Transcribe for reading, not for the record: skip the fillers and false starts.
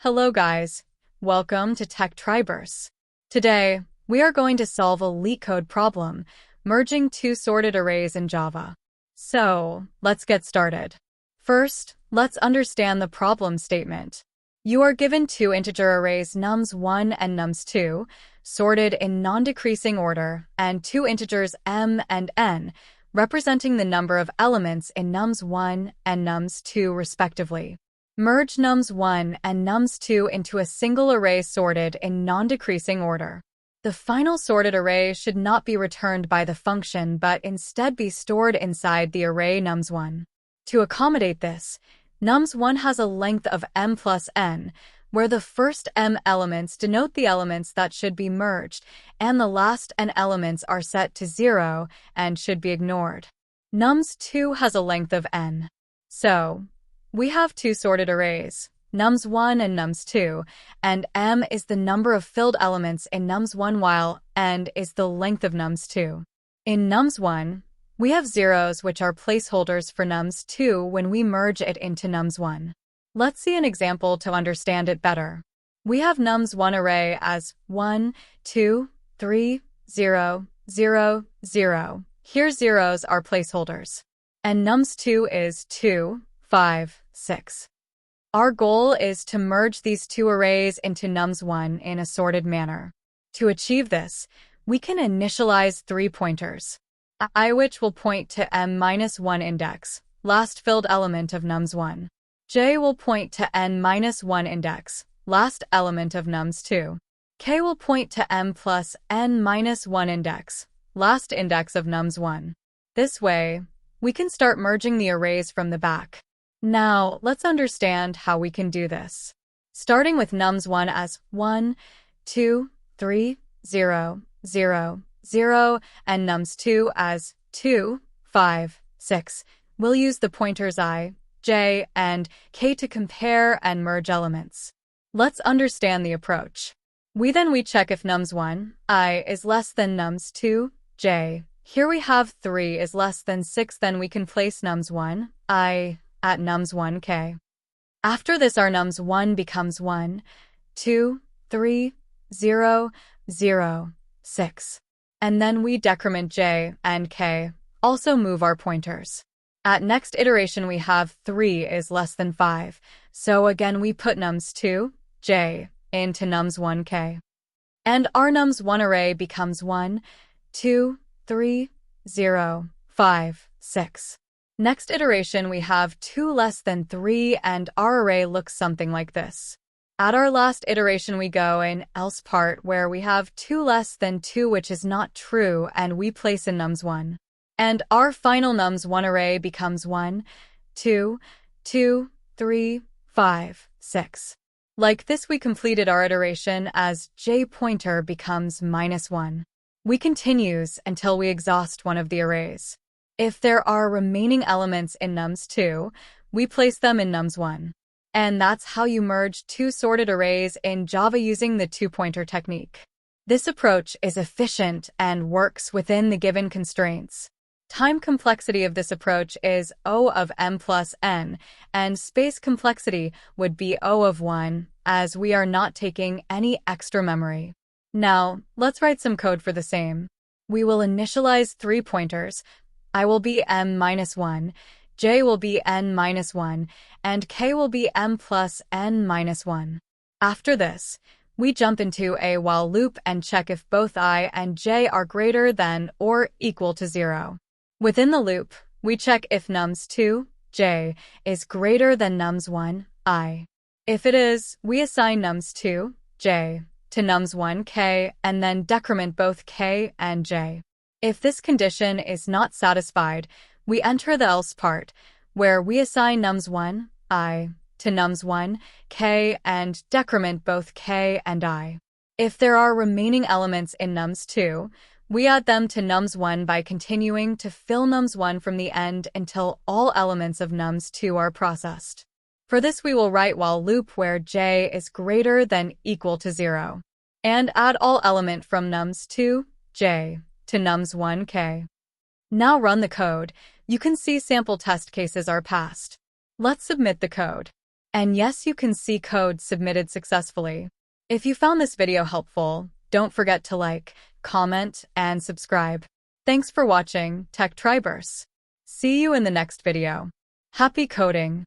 Hello guys, welcome to Tech Tribers. Today, we are going to solve a LeetCode problem, merging two sorted arrays in Java. So, let's get started. First, let's understand the problem statement. You are given two integer arrays nums1 and nums2, sorted in non-decreasing order, and two integers m and n, representing the number of elements in nums1 and nums2 respectively. Merge nums1 and nums2 into a single array sorted in non-decreasing order. The final sorted array should not be returned by the function but instead be stored inside the array nums1. To accommodate this, nums1 has a length of m plus n, where the first m elements denote the elements that should be merged, and the last n elements are set to 0 and should be ignored. Nums2 has a length of n. So, we have two sorted arrays, nums1 and nums2, and m is the number of filled elements in nums1 while n is the length of nums2. In nums1, we have zeros which are placeholders for nums2 when we merge it into nums1. Let's see an example to understand it better. We have nums1 array as 1, 2, 3, 0, 0, 0. Here zeros are placeholders. And nums2 is 2, 5, 6. Our goal is to merge these two arrays into nums1 in a sorted manner. To achieve this, we can initialize three pointers. I which will point to m-1 index, last filled element of nums1. J will point to n-1 index, last element of nums2. K will point to m plus n-1 index, last index of nums1. This way, we can start merging the arrays from the back. Now, let's understand how we can do this. Starting with nums1 as 1, 2, 3, 0, 0, 0, and nums2 as 2, 5, 6, we'll use the pointers I, j, and k to compare and merge elements. Let's understand the approach. We check if nums1, I, is less than nums2, j. Here we have 3 is less than 6, then we can place nums1, I, at nums1 k. After this our nums1 becomes 1, 2, 3, 0, 0, 6. And then we decrement j and k, also move our pointers. At next iteration we have 3 is less than 5, so again we put nums2, j, into nums1 k. And our nums1 array becomes 1, 2, 3, 0, 5, 6. Next iteration we have 2 less than 3 and our array looks something like this. At our last iteration we go in else part where we have 2 less than 2 which is not true and we place in nums1. And our final nums1 array becomes 1, 2, 2, 3, 5, 6. Like this we completed our iteration as j pointer becomes -1. We continues until we exhaust one of the arrays. If there are remaining elements in nums2, we place them in nums1. And that's how you merge two sorted arrays in Java using the two-pointer technique. This approach is efficient and works within the given constraints. Time complexity of this approach is O of m plus n, and space complexity would be O of 1, as we are not taking any extra memory. Now, let's write some code for the same. We will initialize three pointers. I will be m-1, j will be n-1, and k will be m plus n-1. After this, we jump into a while loop and check if both I and j are greater than or equal to 0. Within the loop, we check if nums2, j, is greater than nums1, I. If it is, we assign nums2, j, to nums1, k, and then decrement both k and j. If this condition is not satisfied, we enter the else part, where we assign nums1, I, to nums1, k, and decrement both k and I. If there are remaining elements in nums2, we add them to nums1 by continuing to fill nums1 from the end until all elements of nums2 are processed. For this we will write while loop where j is greater than equal to 0, and add all element from nums2, j, to nums1, k. Now run the code. You can see sample test cases are passed. Let's submit the code. And yes, you can see code submitted successfully. If you found this video helpful, don't forget to like, comment, and subscribe. Thanks for watching Tech Tribers. See you in the next video. Happy coding!